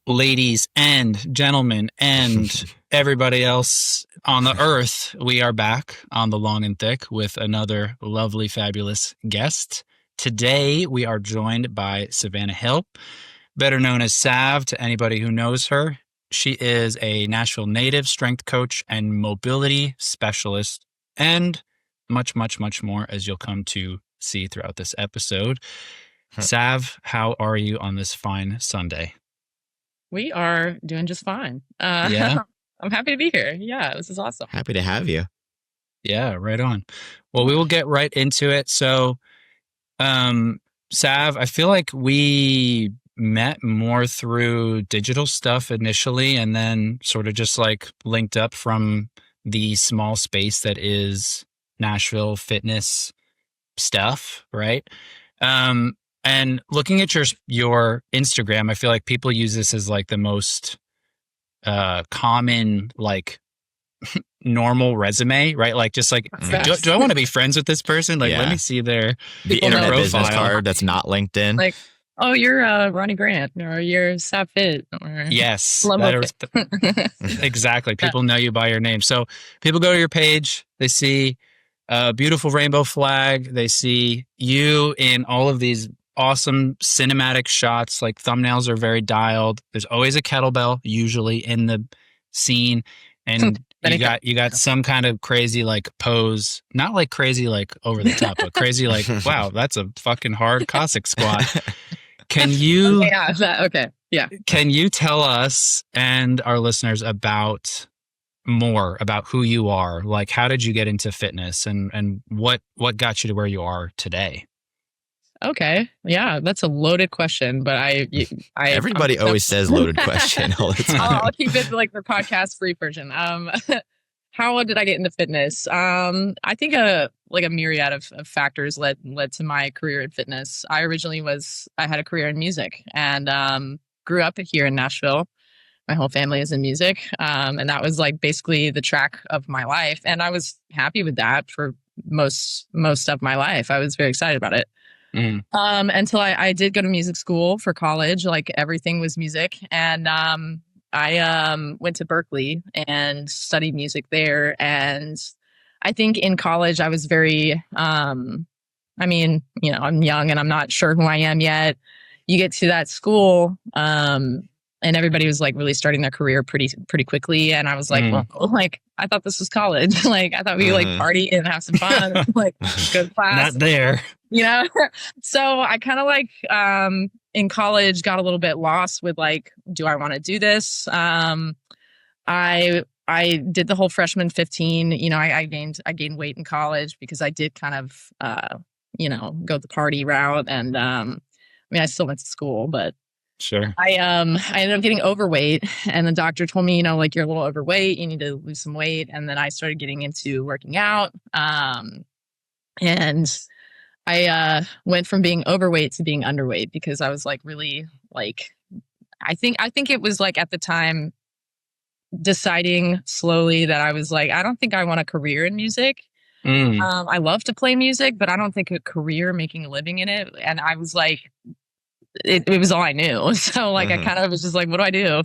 Ladies and gentlemen and everybody else on the earth, we are back on the Long and Thick with another lovely, fabulous guest. Today, we are joined by Savannah Hill, better known as Sav to anybody who knows her. She is a Nashville native, strength coach, and mobility specialist, and much, much, much more, as you'll come to see throughout this episode. Sav, how are you on this fine Sunday? We are doing just fine. Yeah. I'm happy to be here. Yeah, this is awesome. Happy to have you. Yeah, right on. Well, we will get right into it. So, Sav, I feel like we met more through digital stuff initially and then sort of just like linked up from the small space that is Nashville fitness stuff, right? And looking at your Instagram, I feel like people use this as like the most common like normal resume, right? Like just like, do I want to be friends with this person? Like, let me see the internet profile. Business card that's not LinkedIn. Like, oh, you're Ronnie Grant, or you're Sav Fit, or yes, exactly. People know you by your name, so people go to your page, they see a beautiful rainbow flag, they see you in all of these awesome cinematic shots, like thumbnails are very dialed. There's always a kettlebell usually in the scene, and you got some kind of crazy like pose, not like crazy like over the top, but crazy like, wow, that's a fucking hard Cossack squat. Can you Can you tell us and our listeners about more about who you are? Like, how did you get into fitness, and what got you to where you are today? Okay. Yeah, that's a loaded question, but everybody always says loaded question all the time. I'll keep it like the podcast free version. How did I get into fitness? I think a myriad of factors led to my career in fitness. I had a career in music and grew up here in Nashville. My whole family is in music, and that was like basically the track of my life, and I was happy with that for most of my life. I was very excited about it. Until I did go to music school for college. Like everything was music, and I went to Berklee and studied music there. And I think in college I was very I'm young and I'm not sure who I am yet. You get to that school and everybody was like really starting their career pretty quickly, and I was like, well, like I thought this was college. Like I thought we like party and have some fun, like go to class. Not there. So I kind of like in college got a little bit lost with like, do I want to do this? I did the whole freshman 15. I gained weight in college because I did kind of go the party route, and I still went to school, but sure. I ended up getting overweight, and the doctor told me, like you're a little overweight, you need to lose some weight. And then I started getting into working out, and I went from being overweight to being underweight because I was like really like, I think it was like at the time deciding slowly that I was like, I don't think I want a career in music. I love to play music, but I don't think a career making a living in it. And I was like, it was all I knew. So like I kind of was just like, what do I do?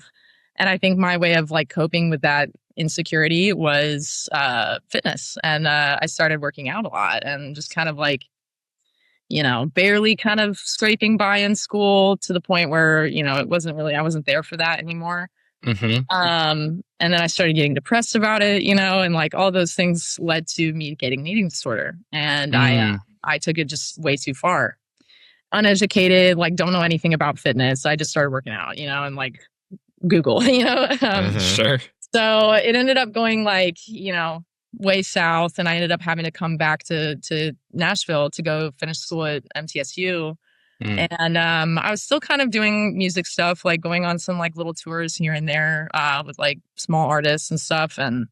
And I think my way of like coping with that insecurity was fitness. And I started working out a lot and just kind of like, barely kind of scraping by in school to the point where, I wasn't there for that anymore. And then I started getting depressed about it, and like all those things led to me getting an eating disorder. And I took it just way too far. Uneducated, like don't know anything about fitness. I just started working out, and like Google, Sure. So it ended up going like, way south, and I ended up having to come back to Nashville to go finish school at MTSU. And I was still kind of doing music stuff, like going on some like little tours here and there with like small artists and stuff. And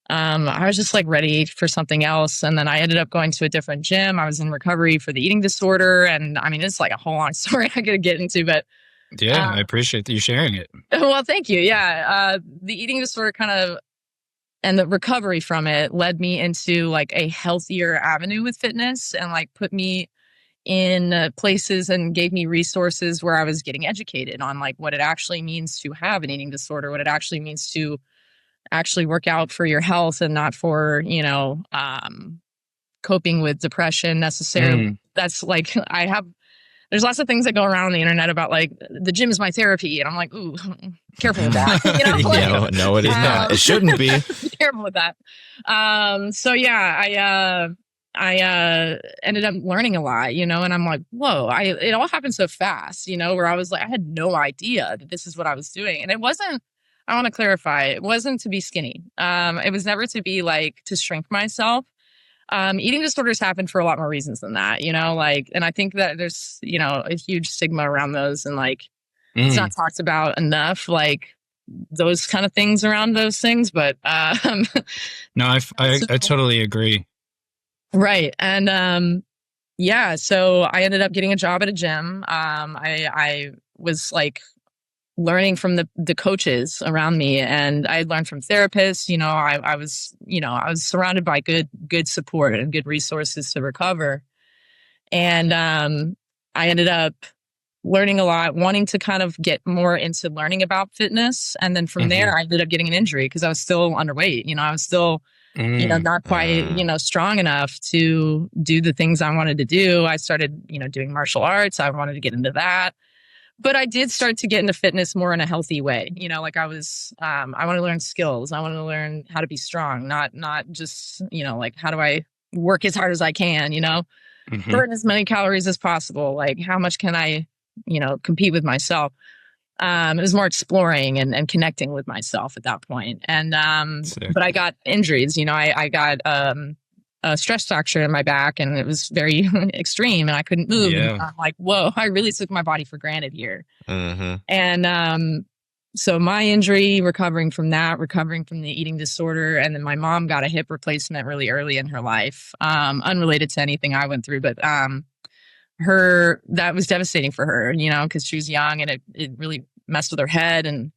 I was just like ready for something else. And then I ended up going to a different gym. I was in recovery for the eating disorder. And it's like a whole long story I could get into, but yeah, I appreciate you sharing it. Well, thank you. Yeah. The eating disorder kind of, and the recovery from it led me into like a healthier avenue with fitness and like put me in places and gave me resources where I was getting educated on like what it actually means to have an eating disorder, what it actually means to actually work out for your health and not for, coping with depression necessarily. That's like, there's lots of things that go around on the internet about like the gym is my therapy. And I'm like, ooh, careful with that. No, it is not. It shouldn't be. Careful with that. So yeah, I ended up learning a lot, and I'm like, whoa, it all happened so fast, where I was like, I had no idea that this is what I was doing. And it wasn't, I want to clarify, it wasn't to be skinny. It was never to be like to shrink myself. Eating disorders happen for a lot more reasons than that, and I think that there's, a huge stigma around those and like, it's not talked about enough, like those kind of things around those things. But, no, I totally agree. Right. And, so I ended up getting a job at a gym. I was like learning from the coaches around me, and I learned from therapists. I was surrounded by good support and good resources to recover. And I ended up learning a lot, wanting to kind of get more into learning about fitness. And then from there, I ended up getting an injury because I was still underweight. I was still, not quite, strong enough to do the things I wanted to do. I started, doing martial arts. I wanted to get into that. But I did start to get into fitness more in a healthy way. Like I was, I want to learn skills. I want to learn how to be strong, not just, like how do I work as hard as I can, burn as many calories as possible. Like how much can I, compete with myself? It was more exploring and connecting with myself at that point. And, but I got injuries, I got, a stress fracture in my back, and it was very extreme and I couldn't move. Yeah. And I'm like, whoa, I really took my body for granted here. And, so my injury, recovering from the eating disorder. And then my mom got a hip replacement really early in her life, unrelated to anything I went through, but, that was devastating for her, cause she was young and it really messed with her head. And,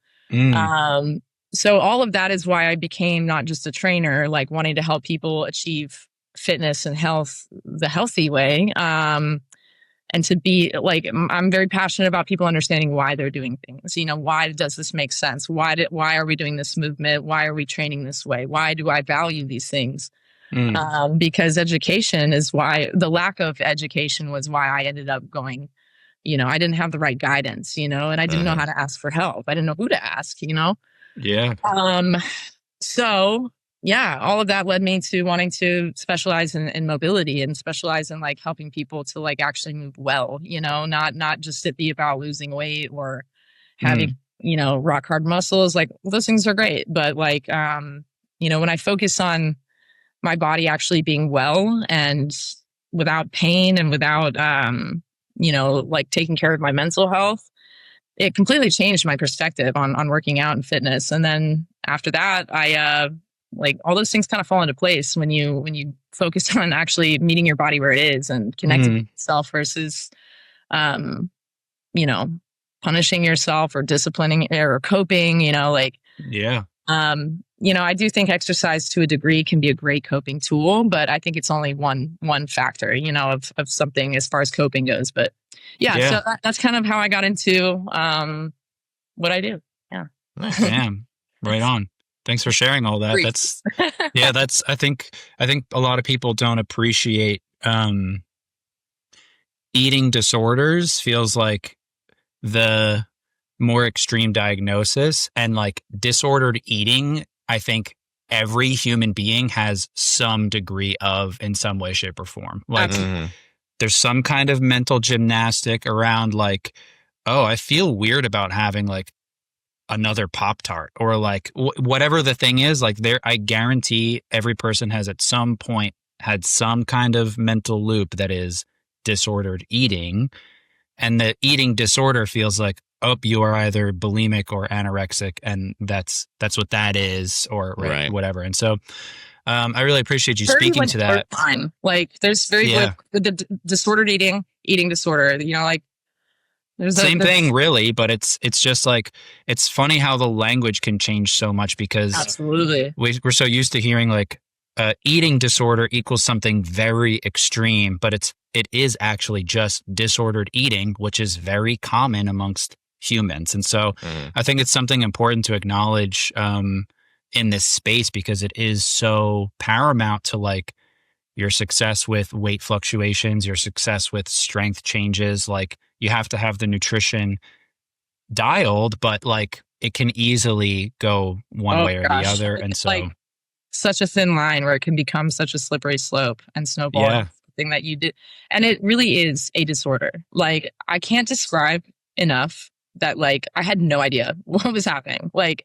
so all of that is why I became not just a trainer, like wanting to help people achieve fitness and health the healthy way. And to be like, I'm very passionate about people understanding why they're doing things. Why does this make sense? Why are we doing this movement? Why are we training this way? Why do I value these things? Because education is why, the lack of education was why I ended up going, I didn't have the right guidance, and I didn't know how to ask for help. I didn't know who to ask, Yeah. So yeah, all of that led me to wanting to specialize in mobility and specialize in like helping people to like actually move well, not just it be about losing weight or having, rock hard muscles. Like those things are great. But like, when I focus on my body actually being well and without pain and without, like taking care of my mental health, it completely changed my perspective on working out and fitness. And then after that, I, like all those things kind of fall into place when you focus on actually meeting your body where it is and connecting with yourself versus, punishing yourself or disciplining or coping, Yeah. I do think exercise to a degree can be a great coping tool, but I think it's only one factor, of something as far as coping goes. But yeah. So that's kind of how I got into, what I do. Yeah. Damn. Right on. Thanks for sharing all that. I think a lot of people don't appreciate, eating disorders feels like the more extreme diagnosis, and like disordered eating, I think every human being has some degree of in some way, shape, or form. Like there's some kind of mental gymnastic around like, oh, I feel weird about having like another Pop-Tart or like whatever the thing is. Like I guarantee every person has at some point had some kind of mental loop that is disordered eating. And the eating disorder feels like, oh, you are either bulimic or anorexic, and that's what that is, or right. whatever. And so, I really appreciate you speaking to that. Time. Like, there's the disordered eating disorder. Like there's same thing, really. But it's just like, it's funny how the language can change so much because absolutely we're so used to hearing like eating disorder equals something very extreme, but it is actually just disordered eating, which is very common amongst humans. And so I think it's something important to acknowledge in this space, because it is so paramount to like your success with weight fluctuations, your success with strength changes. Like you have to have the nutrition dialed, but like it can easily go one way or the other. And so like such a thin line where it can become such a slippery slope and snowball. Yeah. Something that you did. And it really is a disorder. Like I can't describe enough that like I had no idea what was happening. Like,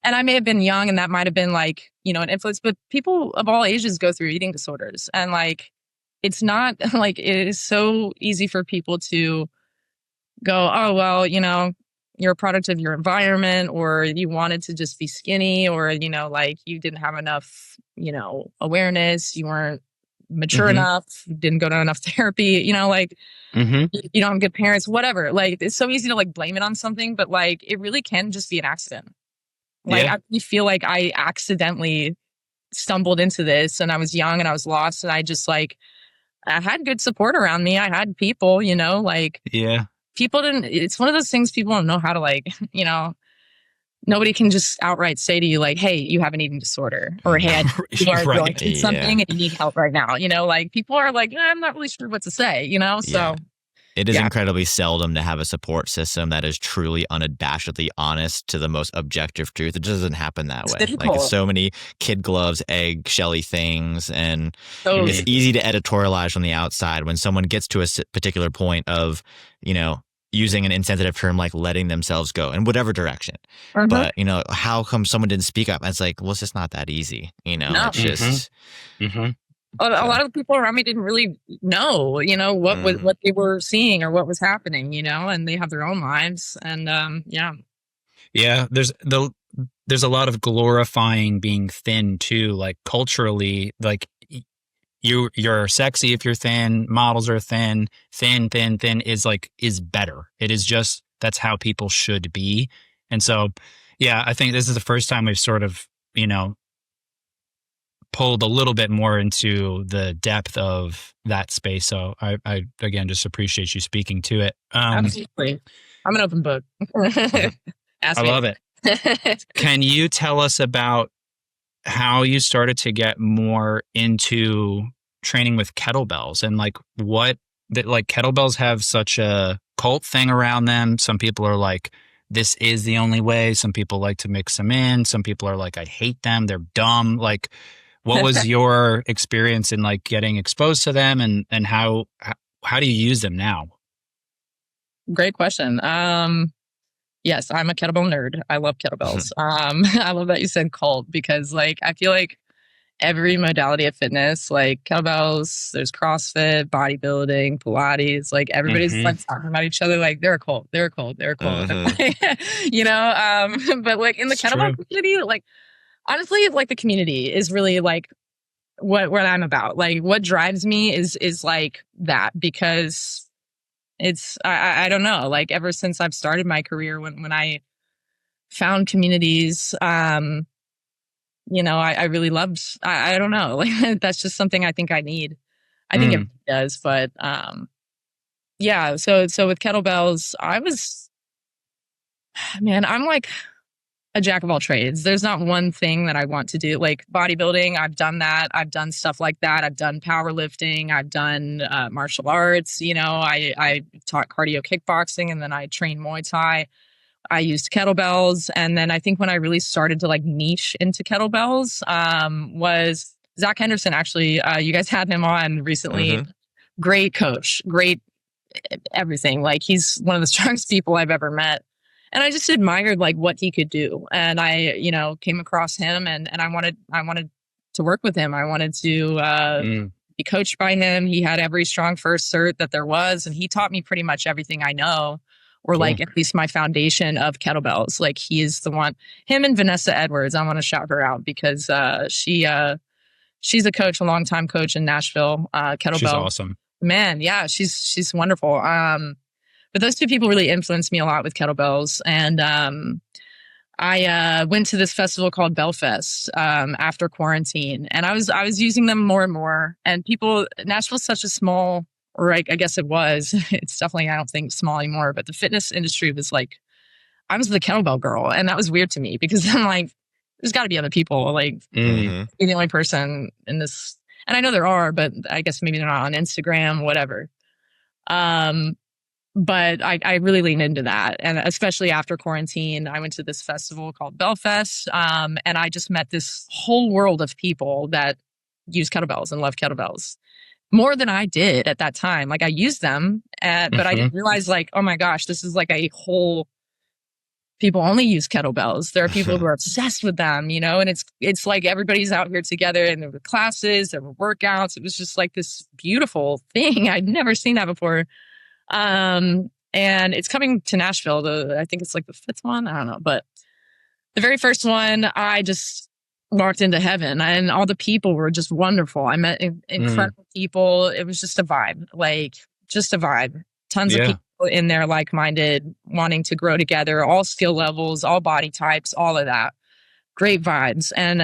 and I may have been young and that might have been like, you know, an influence, but people of all ages go through eating disorders. And like, it's not like, it is so easy for people to go, oh, well, you know, you're a product of your environment, or you wanted to just be skinny, or, you know, like you didn't have enough, you know, awareness. You weren't mature enough, didn't go to enough therapy, you know, like you don't have good parents, whatever. Like it's so easy to like blame it on something, but like it really can just be an accident. Like I really feel like I accidentally stumbled into this, and I was young and I was lost, and I just like, I had good support around me. I had people, you know, like people didn't, it's one of those things people don't know how to like, you know, nobody can just outright say to you like, hey, you have an eating disorder, or hey, you are going through something and you need help right now. You know, like people are like, I'm not really sure what to say, you know? So it is incredibly seldom to have a support system that is truly unabashedly honest to the most objective truth. It just doesn't happen that way. Difficult. Like so many kid gloves, egg shelly things, and it's easy to editorialize from the outside when someone gets to a particular point of, you know, using an insensitive term like letting themselves go in whatever direction. But, you know, how come someone didn't speak up? And it's like, well, it's just not that easy. You know, it's just... A lot of the people around me didn't really know, you know, what they were seeing or what was happening, you know, and they have their own lives. And there's a lot of glorifying being thin too, like culturally, like you're sexy if you're thin, models are thin is better. It is just, that's how people should be. And so, I think this is the first time we've sort of, you know, pulled a little bit more into the depth of that space. So I again, just appreciate you speaking to it. Absolutely. I'm an open book. I love it. Can you tell us about how you started to get more into training with kettlebells, and like what that, like kettlebells have such a cult thing around them. Some people are like, this is the only way. Some people like to mix them in. Some people are like, I hate them, they're dumb. Like, what was your experience in like getting exposed to them, and how do you use them now? Great question. Yes, I'm a kettlebell nerd. I love kettlebells. I love that you said cult, because like I feel like every modality of fitness, like kettlebells, there's CrossFit, bodybuilding, Pilates, like everybody's like talking about each other like they're a cult. You know, but like in the kettlebell community, like honestly, like the community is really like what I'm about. Like what drives me is like that, because it's, I don't know, like ever since I've started my career, when I found communities, you know, I really loved, I don't know, like that's just something I think I need. I think it does, but so with kettlebells, I'm like a jack of all trades. There's not one thing that I want to do. Like bodybuilding, I've done that. I've done stuff like that. I've done powerlifting. I've done martial arts. You know, I taught cardio kickboxing, and then I trained Muay Thai. I used kettlebells. And then I think when I really started to like niche into kettlebells was Zach Henderson. Actually, you guys had him on recently. Great coach, great everything. Like he's one of the strongest people I've ever met. And I just admired like what he could do. And I, you know, came across him, and I wanted to work with him. I wanted to be coached by him. He had every strong first cert that there was, and he taught me pretty much everything I know, or like at least my foundation of kettlebells. Like he is the one, him and Vanessa Edwards. I want to shout her out because she's a coach, a longtime coach in Nashville, kettlebell. She's awesome. Man, yeah, she's wonderful. But those two people really influenced me a lot with kettlebells. And I went to this festival called Belfest after quarantine, and I was using them more and more. And people, Nashville's such a small, or I guess it was. It's definitely, I don't think, small anymore. But the fitness industry was like, I was the kettlebell girl, and that was weird to me because I'm like, there's got to be other people. Like, you're the only person in this, and I know there are, but I guess maybe they're not on Instagram, whatever. But I really leaned into that. And especially after quarantine, I went to this festival called Belfest. And I just met this whole world of people that use kettlebells and love kettlebells more than I did at that time. Like I used them, but I didn't realize like, oh my gosh, this is like a whole, people only use kettlebells. There are people who are obsessed with them, and it's like everybody's out here together, and there were classes, there were workouts. It was just like this beautiful thing. I'd never seen that before. And it's coming to Nashville. I think it's like the 5th one. I don't know, but the very first one, I just walked into heaven, and all the people were just wonderful. I met incredible people. It was just a vibe, like just a vibe. Tons of people in there, like-minded, wanting to grow together, all skill levels, all body types, all of that. Great vibes. And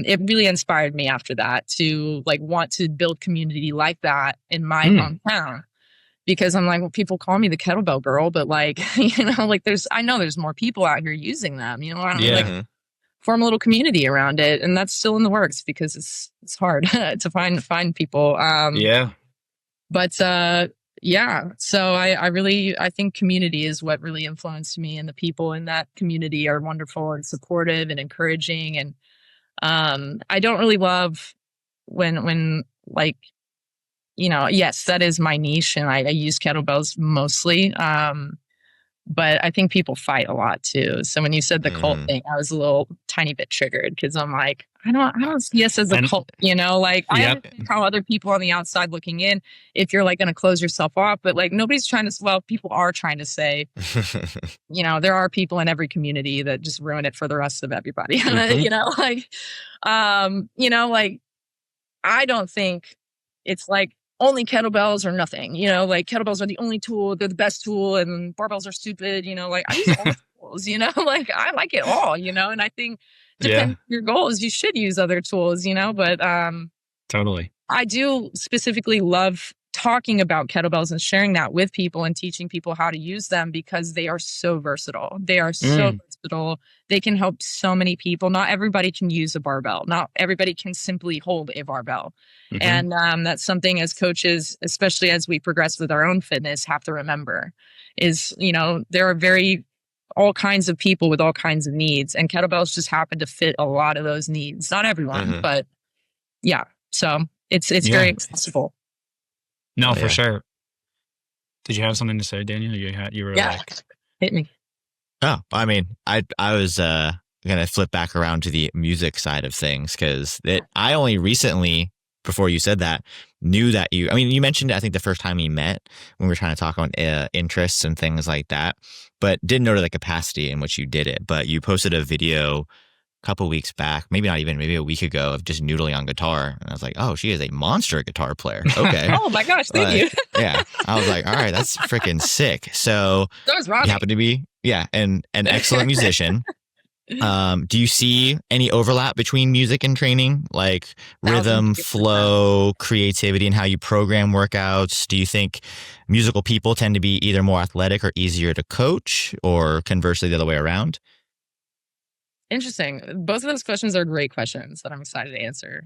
it really inspired me after that to like want to build community like that in my hometown. Because I'm like, well, people call me the kettlebell girl, but like, like I know there's more people out here using them, like form a little community around it. And that's still in the works because it's hard to find people. But so I think community is what really influenced me, and the people in that community are wonderful and supportive and encouraging. And I don't really love when like, yes, that is my niche, and I use kettlebells mostly. But I think people fight a lot too. So when you said the cult thing, I was a little tiny bit triggered because I'm like, I don't see us as a cult, like I understand how other people on the outside looking in, if you're like going to close yourself off, but like nobody's trying to, well, people are trying to say, there are people in every community that just ruin it for the rest of everybody, like I don't think it's like only kettlebells or nothing, like kettlebells are the only tool, they're the best tool, and barbells are stupid, like I use all the tools, like I like it all, and I think depending on your goals, you should use other tools, but totally. I do specifically love talking about kettlebells and sharing that with people and teaching people how to use them because they are so versatile. They are so versatile. They can help so many people. Not everybody can use a barbell. Not everybody can simply hold a barbell. And that's something as coaches, especially as we progress with our own fitness, have to remember is, there are all kinds of people with all kinds of needs, and kettlebells just happen to fit a lot of those needs. Not everyone, but yeah. So it's very accessible. No, for sure. Did you have something to say, Daniel? You were like, hit me. Oh, I mean, I was gonna flip back around to the music side of things because I only recently, before you said that, knew that you mentioned it, I think the first time we met when we were trying to talk on interests and things like that, but didn't know the capacity in which you did it. But you posted a video couple weeks back, maybe a week ago, of just noodling on guitar, and I was like, oh, she is a monster guitar player. Okay. Oh my gosh, thank you. Yeah, I was like, all right, that's freaking sick. So was Robbie. You happen to be an excellent musician. Do you see any overlap between music and training, like rhythm, flow, creativity, and how you program workouts? Do you think musical people tend to be either more athletic or easier to coach, or conversely the other way around? Interesting. Both of those questions are great questions that I'm excited to answer.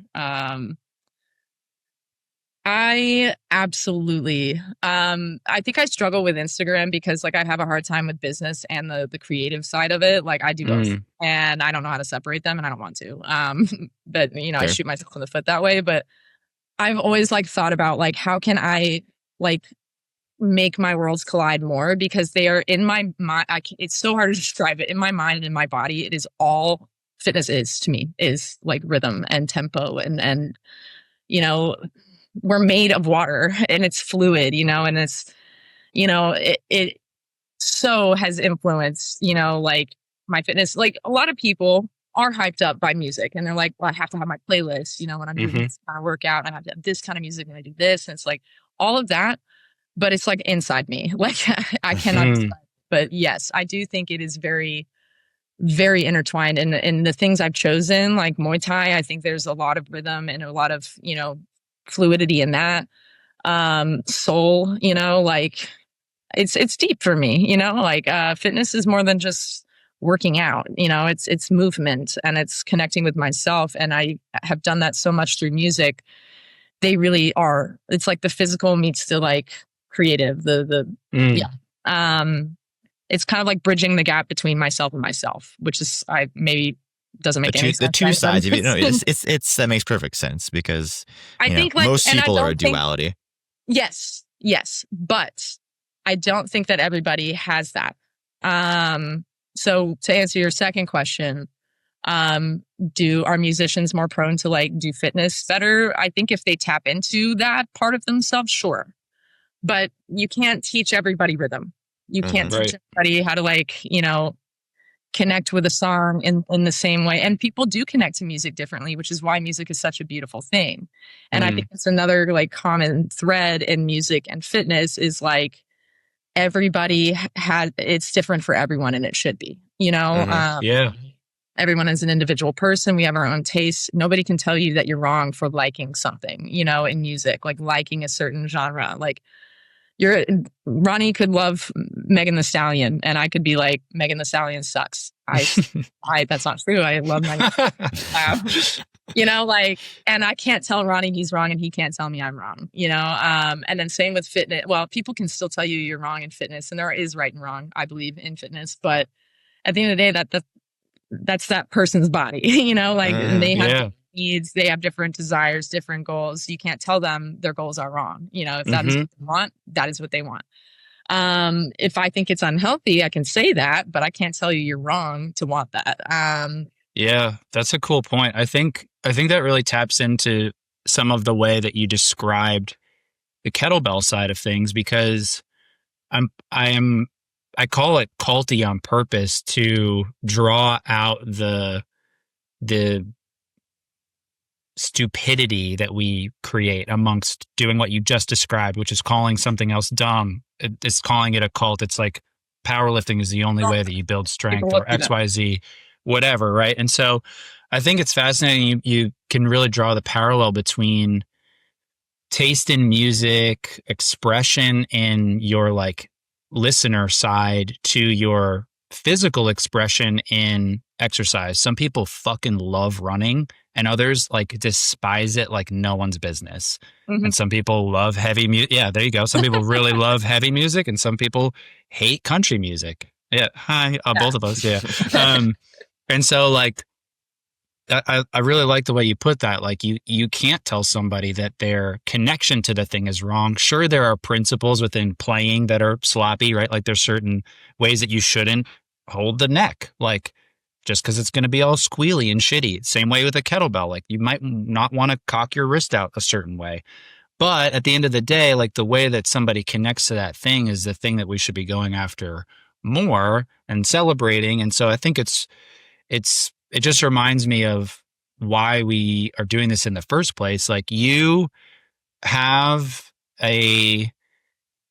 I absolutely. I think I struggle with Instagram because like I have a hard time with business and the creative side of it. Like I do both, and I don't know how to separate them, and I don't want to. But I shoot myself in the foot that way. But I've always like thought about like how can I like make my worlds collide more, because they are in my mind. It's so hard to describe it. In my mind and in my body, it is all fitness is to me, is like rhythm and tempo and we're made of water and it's fluid, and it's, it so has influenced, like my fitness. Like a lot of people are hyped up by music and they're like, well, I have to have my playlist, when I'm doing this kind of workout, I have to have this kind of music when I do this. And it's like all of that, but it's like inside me. Like I cannot describe it. But yes, I do think it is very very intertwined. And in the things I've chosen, like Muay Thai, I think there's a lot of rhythm and a lot of, fluidity in that. Soul, like it's deep for me, like fitness is more than just working out, it's movement and it's connecting with myself. And I have done that so much through music. They really are. It's like the physical meets the like creative, it's kind of like bridging the gap between myself and myself, which is maybe doesn't make any sense. The two sides of it. No, it's that makes perfect sense because I think like, most people are a duality. Yes, but I don't think that everybody has that. So to answer your second question, are musicians more prone to like do fitness better? I think if they tap into that part of themselves, sure. But you can't teach everybody rhythm. You can't teach everybody how to like, connect with a song in the same way. And people do connect to music differently, which is why music is such a beautiful thing. And I think it's another like common thread in music and fitness is like everybody it's different for everyone and it should be, everyone is an individual person. We have our own tastes. Nobody can tell you that you're wrong for liking something, in music, like liking a certain genre. Like Ronnie could love Megan Thee Stallion, and I could be like, Megan Thee Stallion sucks. That's not true. I love Megan. And I can't tell Ronnie he's wrong, and he can't tell me I'm wrong. And then same with fitness. Well, people can still tell you you're wrong in fitness, and there is right and wrong, I believe, in fitness. But at the end of the day, that's that person's body. And they have needs, they have different desires, different goals. You can't tell them their goals are wrong. If that is what they want, that is what they want. If I think it's unhealthy, I can say that, but I can't tell you you're wrong to want that. Yeah, that's a cool point. I think that really taps into some of the way that you described the kettlebell side of things, because I call it culty on purpose to draw out the stupidity that we create amongst doing what you just described, which is calling something else dumb. It's calling it a cult. It's like powerlifting is the only way that you build strength, or XYZ, whatever, right? And so I think it's fascinating. You can really draw the parallel between taste in music, expression in your like listener side, to your physical expression in exercise. Some people fucking love running, and others like despise it like no one's business. And some people love heavy music. Yeah, there you go. Some people really love heavy music, and some people hate country music. Yeah, hi, both of us. Yeah, and so like I really like the way you put that. Like you can't tell somebody that their connection to the thing is wrong. Sure, there are principles within playing that are sloppy, right? Like there's certain ways that you shouldn't hold the neck, like just because it's going to be all squealy and shitty. Same way with a kettlebell. Like you might not want to cock your wrist out a certain way. But at the end of the day, like the way that somebody connects to that thing is the thing that we should be going after more and celebrating. And so I think it just reminds me of why we are doing this in the first place. Like you have a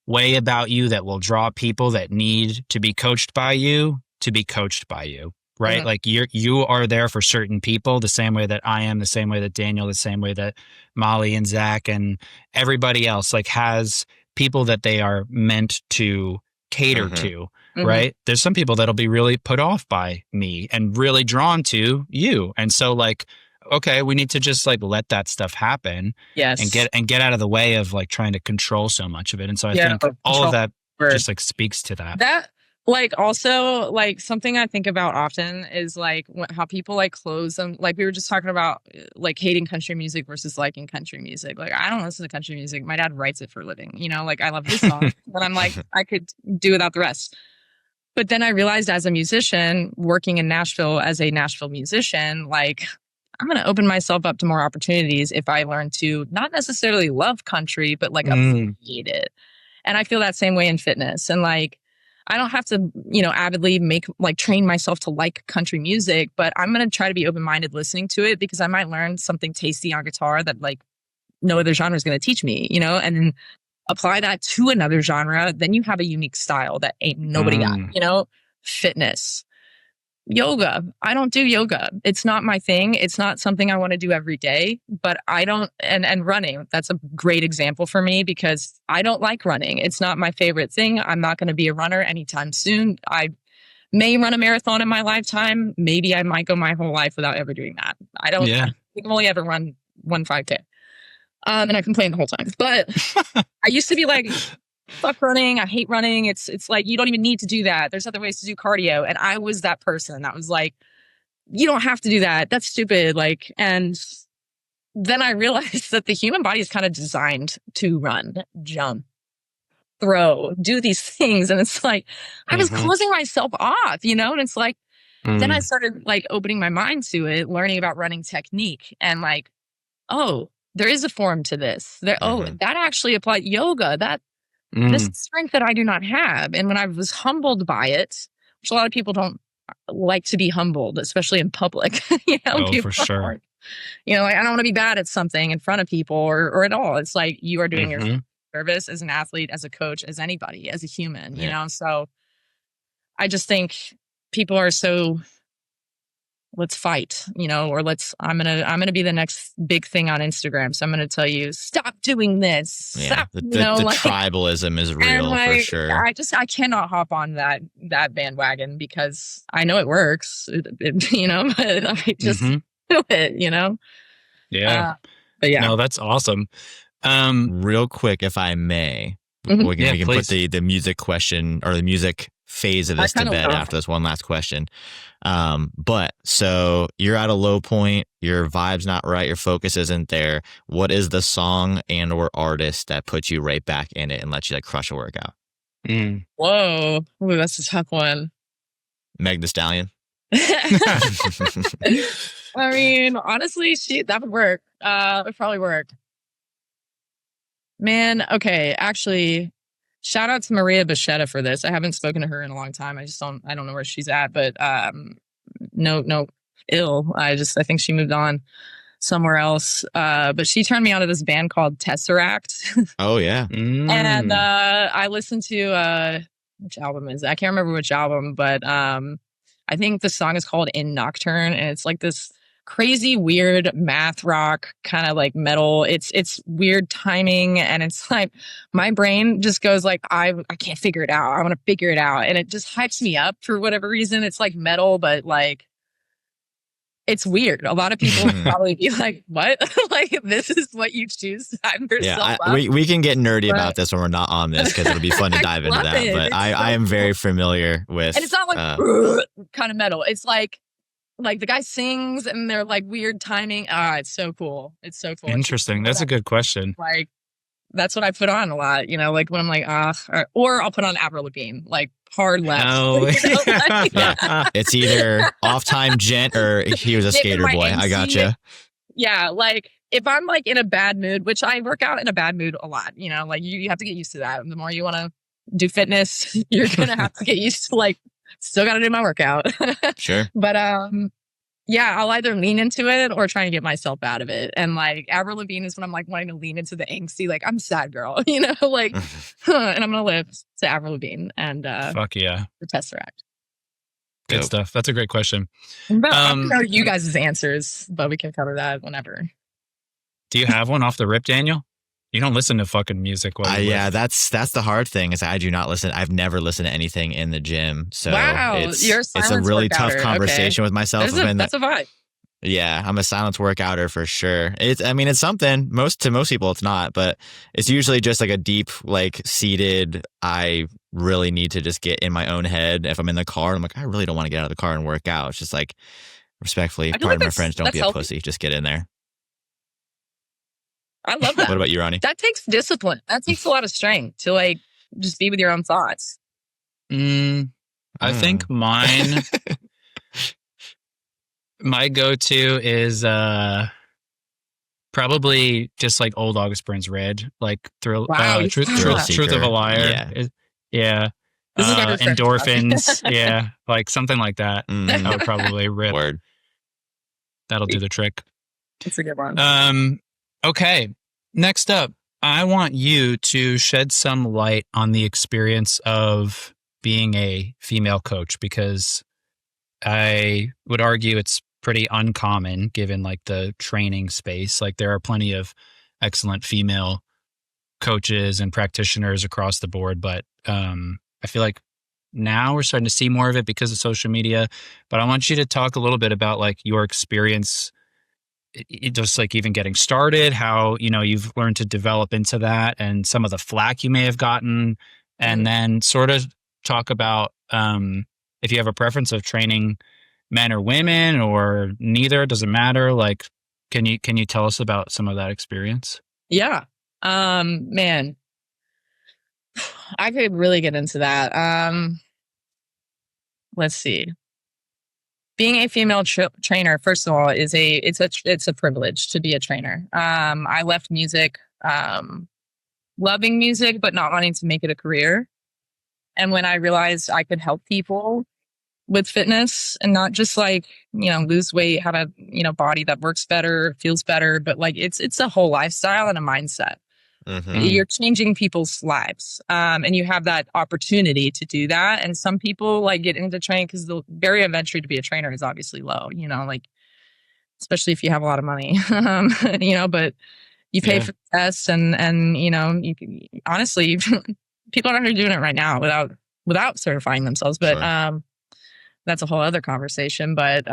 way about you that will draw people that need to be coached by you to be coached by you, right? Like you are there for certain people the same way that I am, the same way that Daniel, the same way that Molly and Zach and everybody else like has people that they are meant to cater to. Right? There's some people that'll be really put off by me and really drawn to you. And so like, okay, we need to just like let that stuff happen. Yes. And get out of the way of like trying to control so much of it. And so I think all of that just like speaks to that. That like also like something I think about often is like how people like close them. Like we were just talking about like hating country music versus liking country music. Like I don't listen to country music. My dad writes it for a living. Like I love his song, but I'm like I could do without the rest. But then I realized as a musician, working in Nashville as a Nashville musician, like I'm going to open myself up to more opportunities if I learn to not necessarily love country, but like appreciate it. And I feel that same way in fitness. And like, I don't have to, avidly train myself to like country music, but I'm going to try to be open-minded listening to it because I might learn something tasty on guitar that like no other genre is going to teach me, and then apply that to another genre. Then you have a unique style that ain't nobody got, fitness. yoga. I don't do yoga. It's not my thing. It's not something I want to do every day, but I don't, and running, that's a great example for me because I don't like running. It's not my favorite thing. I'm not going to be a runner anytime soon. I may run a marathon in my lifetime. Maybe I might go my whole life without ever doing that. I think I've only ever run one 5K. And I complain the whole time, but I used to be like, fuck running. I hate running. It's like, you don't even need to do that. There's other ways to do cardio. And I was that person that was like, you don't have to do that. That's stupid. Like, and then I realized that the human body is kind of designed to run, jump, throw, do these things. And it's like, I was closing myself off, and it's like, then I started like opening my mind to it, learning about running technique and like, oh, there is a form to this. Oh, that actually applied yoga. This is strength that I do not have. And when I was humbled by it, which a lot of people don't like to be humbled, especially in public, for sure. Like I don't want to be bad at something in front of people or at all. It's like you are doing your service as an athlete, as a coach, as anybody, as a human, So I just think people are so, let's fight, or I'm going to be the next big thing on Instagram. So I'm going to tell you, stop doing this. Yeah. Stop, the tribalism is real for sure. I cannot hop on that bandwagon because I know it works, but I just do it, Yeah. But yeah. No, that's awesome. Real quick, if I may, we can put the music question or the music phase of this to bed after this one last question. But so you're at a low point, your vibe's not right, your focus isn't there. What is the song and or artist that puts you right back in it and lets you like crush a workout? Whoa. Ooh, that's a tough one. Meg Thee Stallion. I mean, honestly, that would work. It would probably work. Man, okay. Actually, shout out to Maria Bichetta for this. I haven't spoken to her in a long time. I don't know where she's at, but no ill. I think she moved on somewhere else. But she turned me on to this band called Tesseract. Oh yeah. And I listened to which album is it? I can't remember which album, but I think the song is called In Nocturne, and it's like this crazy weird math rock kind of like metal. It's weird timing, and it's like my brain just goes like I can't figure it out. I want to figure it out, and it just hypes me up for whatever reason. It's like metal, but like it's weird. A lot of people would probably be like, "What? Like this is what you choose to hype yourself up?" We can get nerdy about this when we're not on this because it'll be fun to dive into that. But I am very familiar with, and it's not like kind of metal. It's like the guy sings and they're like weird timing. It's so cool. It's so cool. Interesting. That's a good question. Like that's what I put on a lot, like when I'm like, or I'll put on Avril Lavigne, like hard left. Oh. It's either off time gent or he was a skater boy. MC. I gotcha. Yeah. Like if I'm like in a bad mood, which I work out in a bad mood a lot, like you have to get used to that. The more you want to do fitness, you're going to have to get used to like, still got to do my workout. Sure. But yeah, I'll either lean into it or try and get myself out of it. And like Avril Lavigne is when I'm like wanting to lean into the angsty, like I'm a sad girl, like, and I'm going to live to Avril Lavigne and fuck yeah, the Tesseract. Good stuff. That's a great question. But I don't know you guys' answers, but we can cover that whenever. Do you have one off the rip, Daniel? You don't listen to fucking music. Yeah, that's the hard thing is I do not listen. I've never listened to anything in the gym. So wow, it's a really tough conversation with myself. That's a vibe. Yeah, I'm a silence workouter for sure. It's something. To most people it's not, but it's usually just like a deep, like seated, I really need to just get in my own head. If I'm in the car, I'm like, I really don't want to get out of the car and work out. It's just like respectfully, pardon my French, don't be a pussy. Just get in there. I love that. What about you, Ronnie? That takes discipline. That takes a lot of strength to like just be with your own thoughts. I think mine, my go-to is probably just like old August Burns Red, like Truth of a Liar. Yeah. Endorphins. Yeah. Like something like that. I would probably rip. Word. That'll do the trick. That's a good one. Okay. Next up, I want you to shed some light on the experience of being a female coach because I would argue it's pretty uncommon given like the training space. Like there are plenty of excellent female coaches and practitioners across the board, but I feel like now we're starting to see more of it because of social media. But I want you to talk a little bit about like your experience, just like even getting started, how, you know, you've learned to develop into that and some of the flack you may have gotten, and then sort of talk about if you have a preference of training men or women or neither, doesn't matter. Like, can you tell us about some of that experience? Yeah. Man, I could really get into that. Let's see. Being a female trainer, first of all, it's a privilege to be a trainer. I left music, loving music, but not wanting to make it a career. And when I realized I could help people with fitness and not just like, you know, lose weight, have a, you know, body that works better, feels better, but like it's a whole lifestyle and a mindset. You're changing people's lives. And you have that opportunity to do that. And some people like get into training because the barrier of entry to be a trainer is obviously low, you know, like, especially if you have a lot of money, you know, but you pay for the test and, you know, you can, honestly, people aren't doing it right now without certifying themselves. But, that's a whole other conversation. But,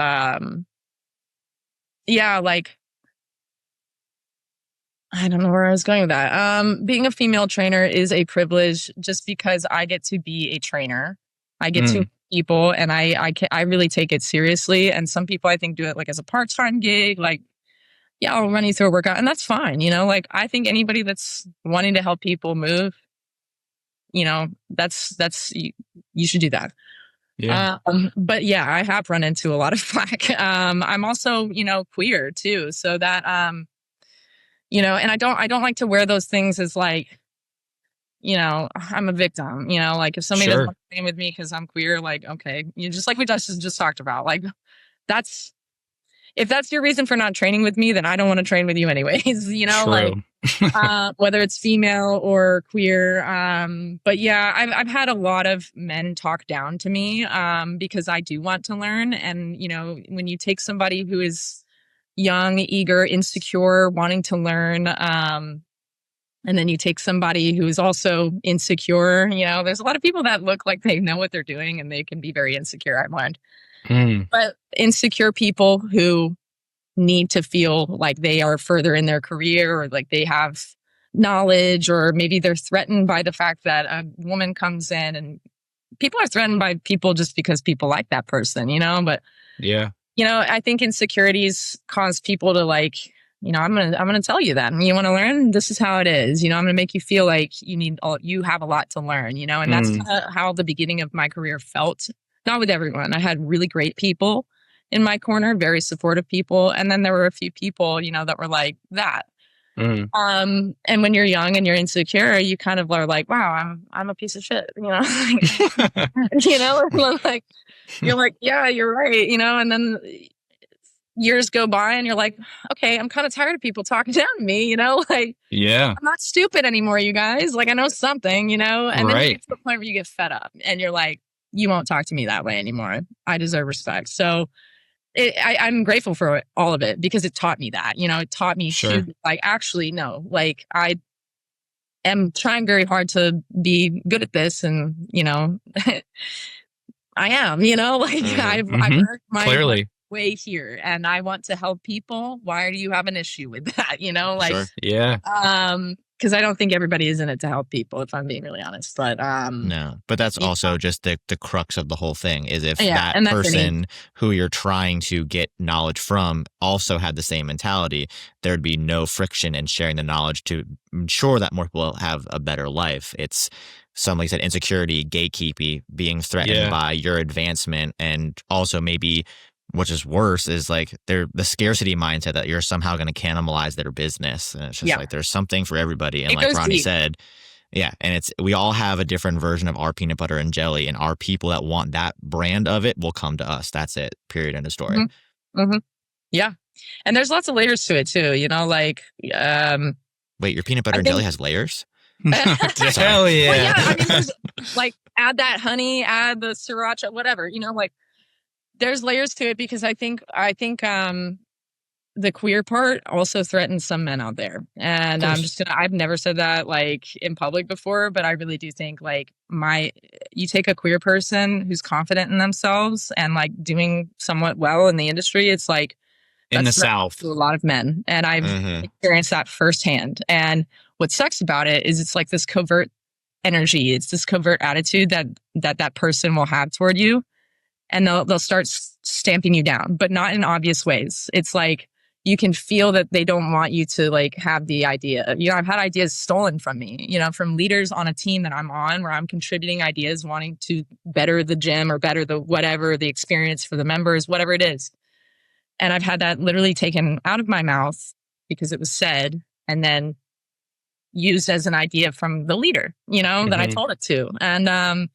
yeah, like, I don't know where I was going with that. Being a female trainer is a privilege just because I get to be a trainer. I get to people and I really take it seriously. And some people I think do it like as a part-time gig, like, yeah, I'll run you through a workout and that's fine. You know, like I think anybody that's wanting to help people move, you know, you should do that. Yeah. But yeah, I have run into a lot of flack. I'm also, you know, queer too. So that, you know, and I don't like to wear those things as like, you know, I'm a victim, you know, like if somebody doesn't want to train with me because I'm queer, like, okay, you just like we just talked about, like if that's your reason for not training with me, then I don't want to train with you anyways, you know, like, whether it's female or queer. But yeah, I've had a lot of men talk down to me, because I do want to learn. And, you know, when you take somebody who is young, eager, insecure, wanting to learn, and then you take somebody who is also insecure, you know, there's a lot of people that look like they know what they're doing and they can be very insecure, I've learned. But insecure people who need to feel like they are further in their career or like they have knowledge, or maybe they're threatened by the fact that a woman comes in, and people are threatened by people just because people like that person, you know, but yeah, you know, I think insecurities cause people to like, you know, I'm going to tell you that. And you want to learn, this is how it is. You know, I'm going to make you feel like you have a lot to learn, you know, and that's how the beginning of my career felt. Not with everyone. I had really great people in my corner, very supportive people. And then there were a few people, you know, that were like that. And when you're young and you're insecure, you kind of are like, wow, I'm a piece of shit, you know, you know, like, you're like, yeah, you're right. You know, and then years go by and you're like, okay, I'm kind of tired of people talking down to me, you know, like, I'm not stupid anymore, you guys. Like, I know something, you know, and then you get to the point where you get fed up and you're like, you won't talk to me that way anymore. I deserve respect. So I'm grateful for all of it because it taught me that, you know, it taught me to like, actually, no, like I am trying very hard to be good at this. And, you know, I am, you know, like I've earned my way here and I want to help people. Why do you have an issue with that? You know, like, because I don't think everybody is in it to help people, if I'm being really honest. But no, but that's also just the crux of the whole thing is if that person who you're trying to get knowledge from also had the same mentality, there'd be no friction in sharing the knowledge to ensure that more people have a better life. It's some, like I said, insecurity, gatekeeping, being threatened by your advancement, and also maybe which is worse is like the scarcity mindset that you're somehow going to cannibalize their business. And it's just like there's something for everybody. And like Ronnie said, and we all have a different version of our peanut butter and jelly, and our people that want that brand of it will come to us. That's it. Period. End of story. Yeah. And there's lots of layers to it too, you know, like wait, your peanut butter and jelly has layers? Hell yeah. Well, yeah, I mean, like add that honey, add the sriracha, whatever, you know, like there's layers to it because I think the queer part also threatens some men out there. And I've never said that like in public before, but I really do think like you take a queer person who's confident in themselves and like doing somewhat well in the industry. It's like in the South, to a lot of men. And I've experienced that firsthand. And what sucks about it is it's like this covert energy. It's this covert attitude that person will have toward you. And they'll start stamping you down, but not in obvious ways. It's like, you can feel that they don't want you to like have the idea. You know, I've had ideas stolen from me, you know, from leaders on a team that I'm on where I'm contributing ideas, wanting to better the gym or better the whatever, the experience for the members, whatever it is. And I've had that literally taken out of my mouth because it was said and then used as an idea from the leader, you know, that I told it to. And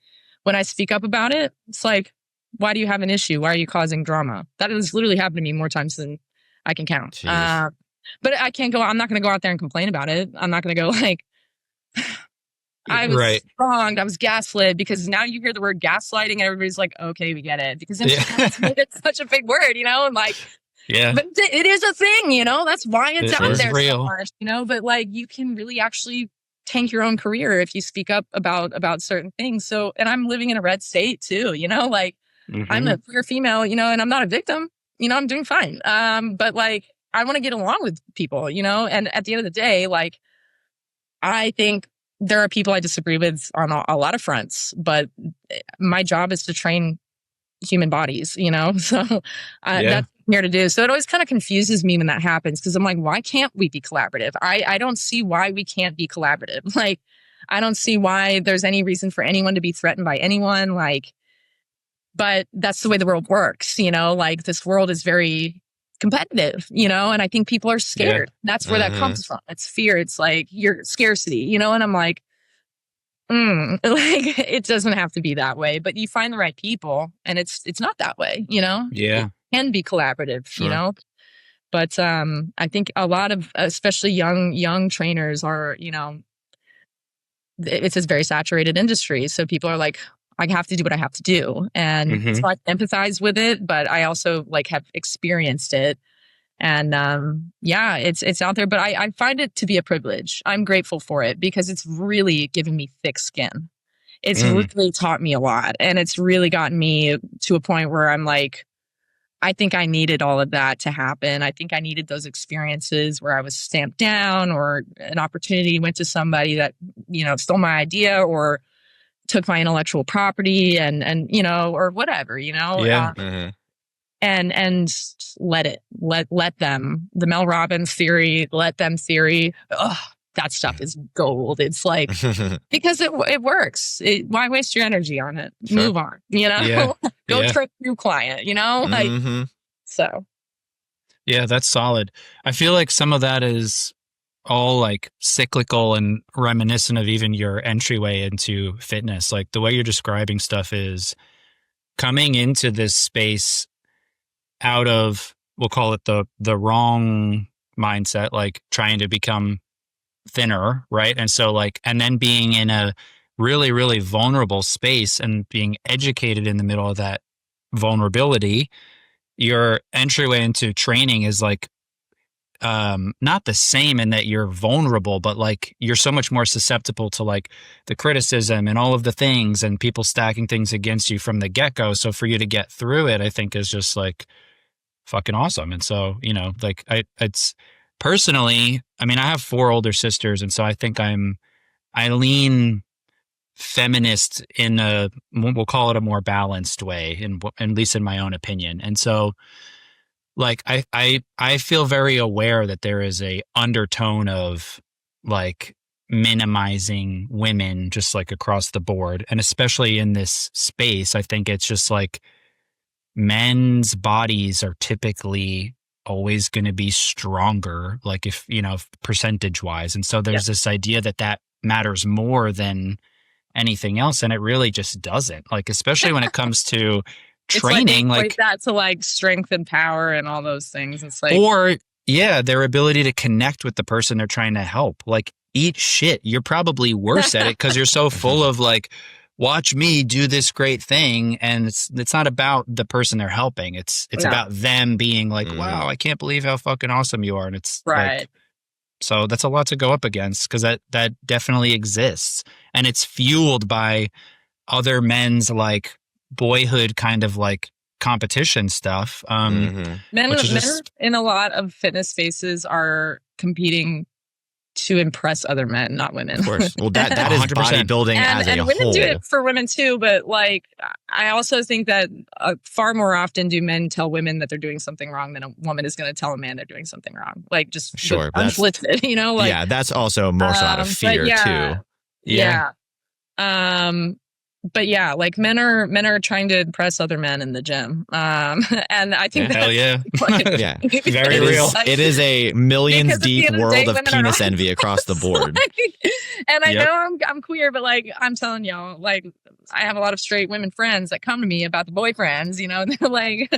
when I speak up about it, it's like, why do you have an issue? Why are you causing drama? That has literally happened to me more times than I can count. But I can't I'm not going to go out there and complain about it. I'm not going to go like, I was wronged. I was gaslit, because now you hear the word gaslighting and everybody's like, okay, we get it. Because it's such a big word, you know, and like, but it is a thing, you know, that's why it's out there so much, you know, but like you can really actually tank your own career if you speak up about certain things. So, and I'm living in a red state too, you know, like I'm a queer female, you know, and I'm not a victim. You know, I'm doing fine. But like, I want to get along with people, you know, and at the end of the day, like, I think there are people I disagree with on a lot of fronts, but my job is to train human bodies, you know, so that's what I'm here to do. So it always kind of confuses me when that happens, because I'm like, why can't we be collaborative? I don't see why we can't be collaborative. Like, I don't see why there's any reason for anyone to be threatened by anyone. Like, but that's the way the world works, you know, like this world is very competitive, you know, and I think people are scared. That's where that comes from. It's fear. It's like your scarcity, you know, and I'm like, like it doesn't have to be that way, but you find the right people and it's not that way, you know? Yeah. It can be collaborative, you know? But I think a lot of, especially young trainers are, you know, it's a very saturated industry. So people are like, I have to do what I have to do. And so I empathize with it, but I also like have experienced it. And it's out there, but I find it to be a privilege. I'm grateful for it because it's really given me thick skin. It's really taught me a lot. And it's really gotten me to a point where I'm like, I think I needed all of that to happen. I think I needed those experiences where I was stamped down, or an opportunity went to somebody that, you know, stole my idea or took my intellectual property and you know, or whatever, you know, and let them, the Mel Robbins theory, let them theory. That stuff is gold. It's like, because it works. Why waste your energy on it? Move on, you know, go to a new client, you know, like, so. Yeah, that's solid. I feel like some of that is all like cyclical and reminiscent of even your entryway into fitness. Like the way you're describing stuff is coming into this space out of, we'll call it the wrong mindset, like trying to become thinner, right? And so like, and then being in a really, really vulnerable space and being educated in the middle of that vulnerability, your entryway into training is like, not the same in that you're vulnerable, but like you're so much more susceptible to like the criticism and all of the things and people stacking things against you from the get-go. So for you to get through it, I think is just like fucking awesome. And so, you know, like it's personally, I mean, I have 4 older sisters, and so I think I lean feminist in we'll call it a more balanced way, at least in my own opinion. And so like I feel very aware that there is a undertone of like minimizing women just like across the board, and especially in this space. I think it's just like men's bodies are typically always going to be stronger, like if, you know, percentage wise. And so there's this idea that matters more than anything else. And it really just doesn't, like, especially when it comes to training, like that to like strength and power and all those things. It's like, or their ability to connect with the person they're trying to help. Like, eat shit. You're probably worse at it because you're so full of like watch me do this great thing. And it's not about the person they're helping. It's about them being like, wow, I can't believe how fucking awesome you are. And it's right. like, so that's a lot to go up against, because that definitely exists. And it's fueled by other men's like boyhood kind of like competition stuff. Men in a lot of fitness spaces are competing to impress other men, not women. Of course. Well, that is 100%. Bodybuilding as a and whole. Women do it for women too, but like I also think that far more often do men tell women that they're doing something wrong than a woman is going to tell a man they're doing something wrong. Like just unsolicited, you know? Like, yeah, that's also more so out of fear too. Yeah. But yeah, like men are trying to impress other men in the gym. And I think hell yeah. Like, very real. It is a millions deep world of penis envy across the board. And I know I'm queer, but like I'm telling y'all, like I have a lot of straight women friends that come to me about the boyfriends, you know, and they're like,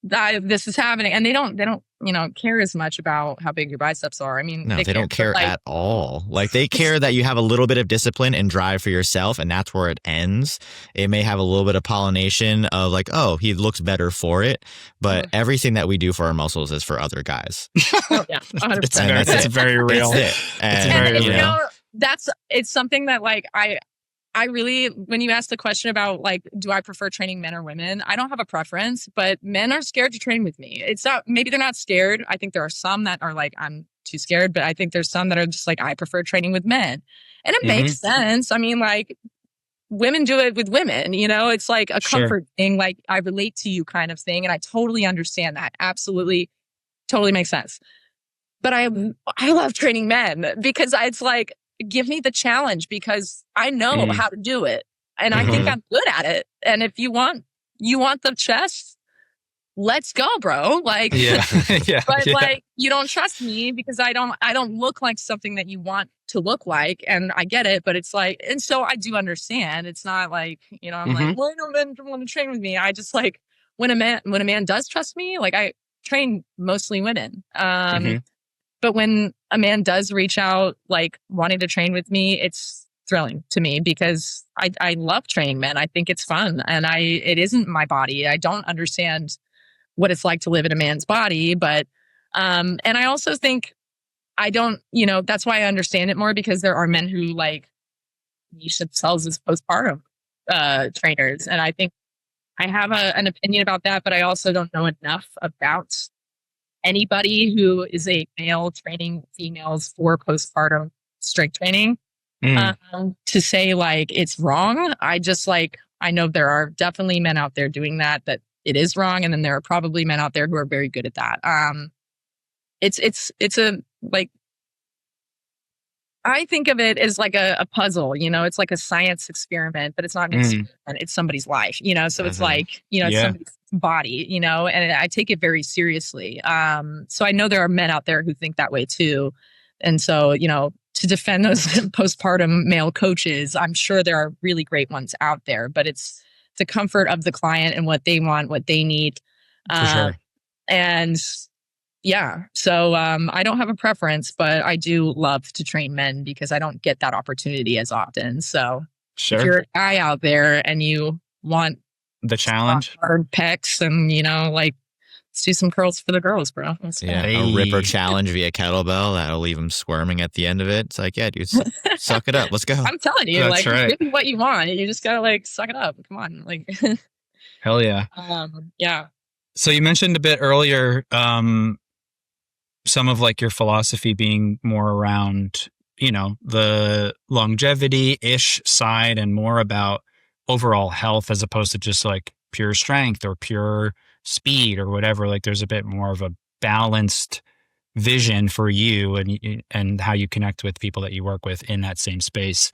this is happening. And they don't, you know, care as much about how big your biceps are. I mean, no, they don't care at all. Like they care that you have a little bit of discipline and drive for yourself, and that's where it ends. It may have a little bit of pollination of like, oh, he looks better for it, but everything that we do for our muscles is for other guys. Yeah, 100%. It's very real. It's very real. You know, it's something that like I really, when you ask the question about like, do I prefer training men or women? I don't have a preference, but men are scared to train with me. It's not, maybe they're not scared. I think there are some that are like, I'm too scared, but I think there's some that are just like, I prefer training with men. And it makes sense. I mean, like women do it with women, you know, it's like a comfort thing. Like I relate to you kind of thing. And I totally understand that. Absolutely. Totally makes sense. But I love training men because it's like, give me the challenge because I know how to do it. And I think I'm good at it. And if you want the chest, let's go, bro. Like, but like, you don't trust me because I don't look like something that you want to look like. And I get it, but it's like, and so I do understand. It's not like, you know, I'm like, well, no men want to train with me. I just like, when a man does trust me, like I train mostly women. But when a man does reach out, like wanting to train with me, it's thrilling to me because I love training men. I think it's fun and it isn't my body. I don't understand what it's like to live in a man's body, but, and I also think I don't, you know, that's why I understand it more because there are men who like niche themselves as postpartum, trainers. And I think I have an opinion about that, but I also don't know enough about anybody who is a male training females for postpartum strength training to say like it's wrong. I just like, I know there are definitely men out there doing that it is wrong. And then there are probably men out there who are very good at that. It's a like, I think of it as like a puzzle, you know, it's like a science experiment, but it's not an experiment, it's somebody's life, you know? So it's like, you know, it's somebody's body, you know, and I take it very seriously. So I know there are men out there who think that way too. And so, you know, to defend those postpartum male coaches, I'm sure there are really great ones out there, but it's the comfort of the client and what they want, what they need. For sure. And yeah, so I don't have a preference, but I do love to train men because I don't get that opportunity as often. So if you're a guy out there and you want the challenge, hard pecs, and you know, like let's do some curls for the girls, bro. A ripper challenge via kettlebell that'll leave them squirming at the end of it. It's like, yeah, dude, suck it up. Let's go. I'm telling you, That's like, give me what you want. You just gotta like suck it up. Come on, like. Hell yeah. Yeah. So you mentioned a bit earlier, some of like your philosophy being more around, you know, the longevity-ish side and more about overall health as opposed to just like pure strength or pure speed or whatever. Like there's a bit more of a balanced vision for you and how you connect with people that you work with in that same space.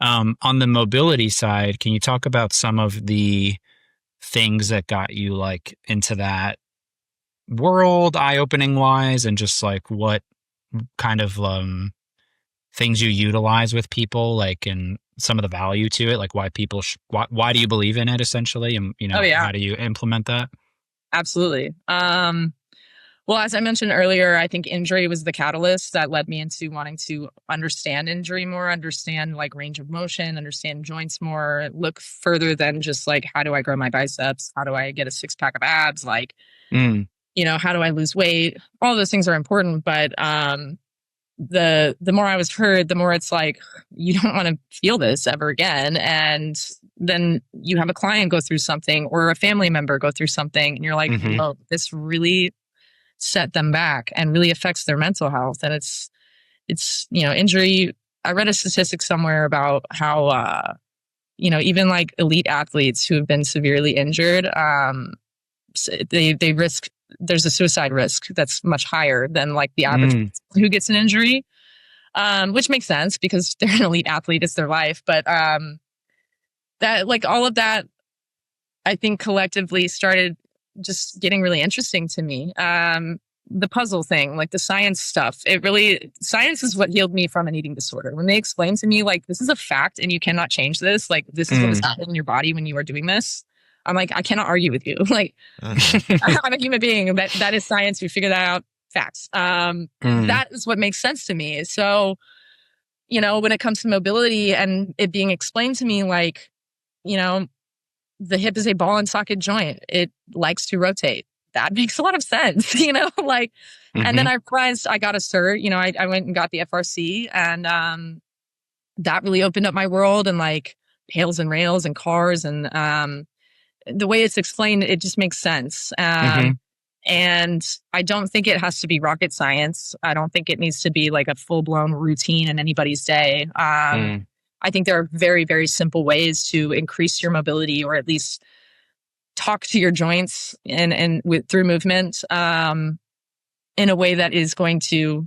On the mobility side, can you talk about some of the things that got you like into that world, eye-opening wise, and just like what kind of things you utilize with people, like, and some of the value to it, like why people why do you believe in it essentially, and you know, how do you implement that? Absolutely. Well, as I mentioned earlier, I think injury was the catalyst that led me into wanting to understand injury more, understand like range of motion, understand joints more, look further than just like, how do I grow my biceps? How do I get a 6-pack of abs? Like, how do I lose weight? All those things are important, but the more I was heard, the more it's like, you don't want to feel this ever again. And then you have a client go through something or a family member go through something, and you're like, oh, this really set them back and really affects their mental health. And it's injury. I read a statistic somewhere about how even like elite athletes who have been severely injured, they risk, there's a suicide risk that's much higher than like the average person who gets an injury, which makes sense because they're an elite athlete, it's their life. But that, like, all of that, I think collectively started just getting really interesting to me. The puzzle thing, like the science stuff, science is what healed me from an eating disorder. When they explained to me, like, this is a fact and you cannot change this, like, this is what is happening in your body when you are doing this. I'm like, I cannot argue with you. Like, I'm a human being. That is science. We figure that out. Facts. That is what makes sense to me. So, when it comes to mobility and it being explained to me, like, the hip is a ball and socket joint. It likes to rotate. That makes a lot of sense, like, and then I realized I got a cert, I went and got the FRC, and that really opened up my world, and like pails and rails and cars, and the way it's explained, it just makes sense. And I don't think it has to be rocket science. I don't think it needs to be like a full-blown routine in anybody's day. I think there are very, very simple ways to increase your mobility, or at least talk to your joints and through movement in a way that is going to,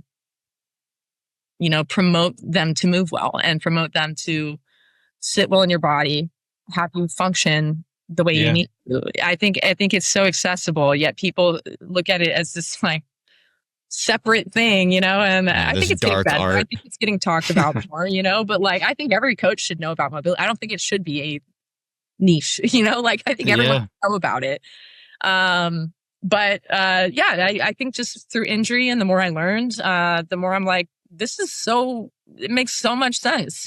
promote them to move well and promote them to sit well in your body, have you function the way you need to. I think it's so accessible, yet people look at it as this like separate thing, and I think it's getting better. I think it's getting talked about more, but like, I think every coach should know about mobility. I don't think it should be a niche, like, I think everyone should know about it. But I think just through injury, and the more I learned, the more I'm like, it makes so much sense,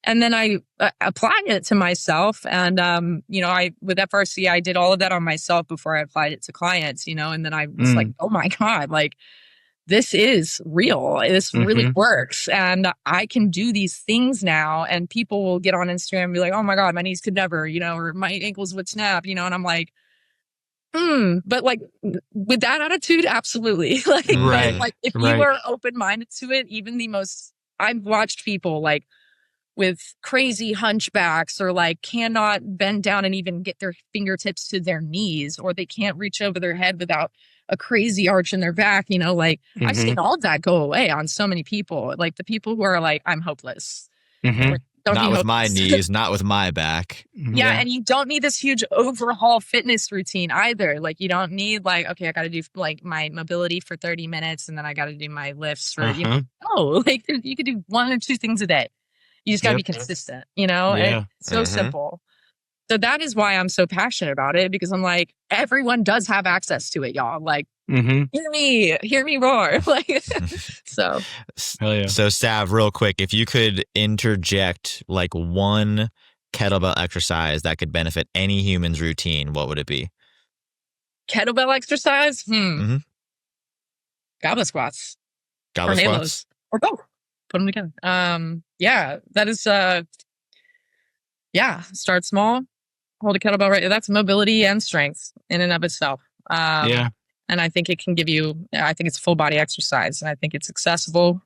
and then I applied it to myself. And, with FRC, I did all of that on myself before I applied it to clients, and then I was like, oh my God, like, this is real. This really works. And I can do these things now. And people will get on Instagram and be like, oh my God, my knees could never, or my ankles would snap, and I'm like, but like, with that attitude, absolutely. Like, right. But like, if you are open-minded to it, even I've watched people like with crazy hunchbacks, or like cannot bend down and even get their fingertips to their knees, or they can't reach over their head without a crazy arch in their back, like I've seen all of that go away on so many people. Like the people who are like, I'm hopeless. Like, not with my knees, not with my back. Yeah, and you don't need this huge overhaul fitness routine either. Like, you don't need like, okay, I got to do like my mobility for 30 minutes and then I got to do my lifts for, like you could do 1 or 2 things a day. You just got to be consistent, And it's so simple. So that is why I'm so passionate about it, because I'm like, everyone does have access to it, y'all. Like, hear me roar. Like, so. Hell yeah. So Sav, real quick, if you could interject like one kettlebell exercise that could benefit any human's routine, what would it be? Kettlebell exercise? Goblet squats. Goblet squats? Or both. Put them together. That is, start small, hold a kettlebell right. That's mobility and strength in and of itself. And I think it can give you, I think it's full body exercise, and I think it's accessible.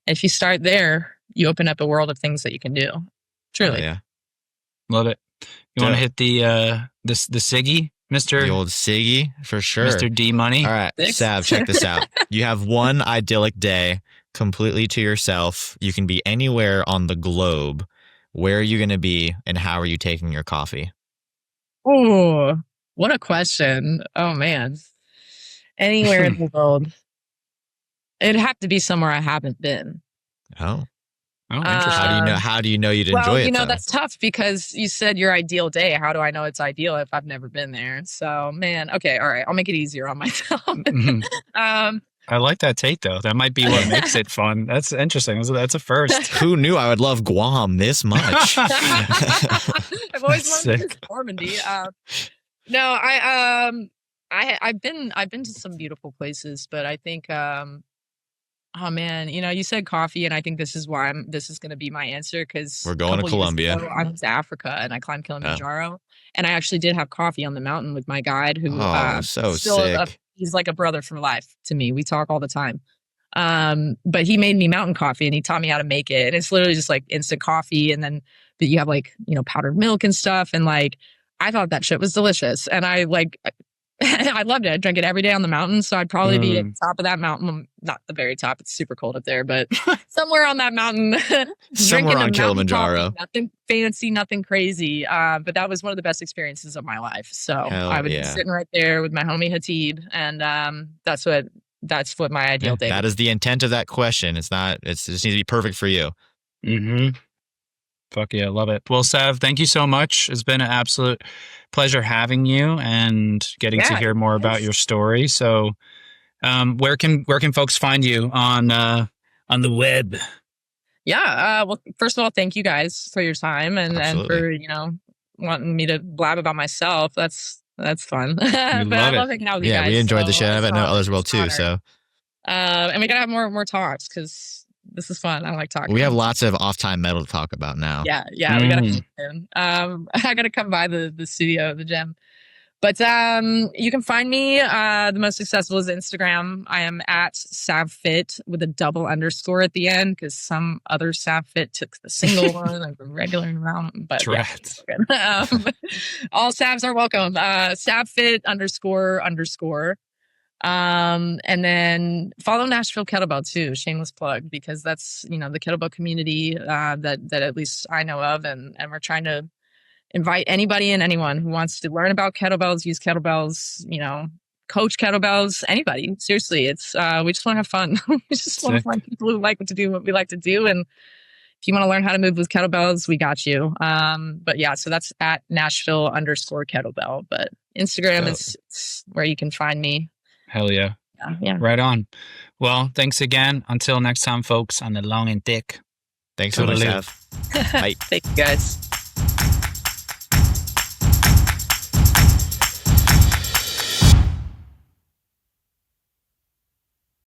If you start there, you open up a world of things that you can do. Truly. Oh, yeah. Love it. You want to hit the Siggy, Mr. The old Siggy, for sure. Mr. D Money. All right, Sav, check this out. You have one idyllic day completely to yourself. You can be anywhere on the globe. Where are you going to be, and how are you taking your coffee? Oh, what a question. Oh, man. Anywhere in the world. It'd have to be somewhere I haven't been. Oh. Oh, interesting. How do you know you'd Well, enjoy it? you know, though? that's tough because you said your ideal day. How do I know it's ideal if I've never been there? So, man, okay, all right, I'll make it easier on myself. Mhm. um, I like that take though. That might be what makes it fun. That's interesting. That's a first. Who knew I would love Guam this much? I've always That's wanted sick. to Normandy. No, I've been to some beautiful places, but I think oh man, you know, you said coffee, and I think this is why this is going to be my answer because We're going to Colombia. I went to Africa and I climbed Kilimanjaro, and I actually did have coffee on the mountain with my guide, who Oh, so still sick. he's like a brother for life to me. We talk all the time. But he made me mountain coffee, and he taught me how to make it, and it's literally just like instant coffee, and then but you have like, you know, powdered milk and stuff, and like I thought that shit was delicious, and I like. I loved it. I drank it every day on the mountain. So I'd probably be at the top of that mountain. Not the very top. It's super cold up there, but somewhere on that mountain. Somewhere on drinking a mountain Kilimanjaro. coffee, nothing fancy, nothing crazy. But that was one of the best experiences of my life. So Hell I would be yeah. sitting right there with my homie Hatib. And that's what my ideal day That is the intent of that question. It just needs to be perfect for you. Mm-hmm. Fuck yeah, love it. Well, Sav, thank you so much. It's been an absolute pleasure having you and getting to hear more about your story. So, where can folks find you on the web? Yeah. Well, first of all, thank you guys for your time and for, you know, wanting me to blab about myself. That's fun. But I love hanging out with you guys. Yeah, we enjoyed the so show. I know others will it's too. honored. So, and we gotta have more talks because this is fun. I like talking. we have lots of off-time metal to talk about now. Yeah, we gotta come soon. I gotta come by the studio, the gym. But you can find me. The most accessible is Instagram. I am at SavFit with a double underscore at the end because some other SavFit took the single one, like the regular round. But yeah, all Savs are welcome. SavFit __. And then follow Nashville Kettlebell too. Shameless plug, because that's, you know, the kettlebell community that at least I know of, and we're trying to invite anybody and anyone who wants to learn about kettlebells, use kettlebells, you know, coach kettlebells, anybody. Seriously, it's we just want to have fun. We just want to find people who like to do what we like to do, and if you want to learn how to move with kettlebells, we got you. But yeah, so that's at Nashville _kettlebell. But Instagram is where you can find me. Hell yeah. Yeah. Right on. Well, thanks again. Until next time, folks, on the long and thick. Thanks so much, Sav. Bye. Thank you, guys.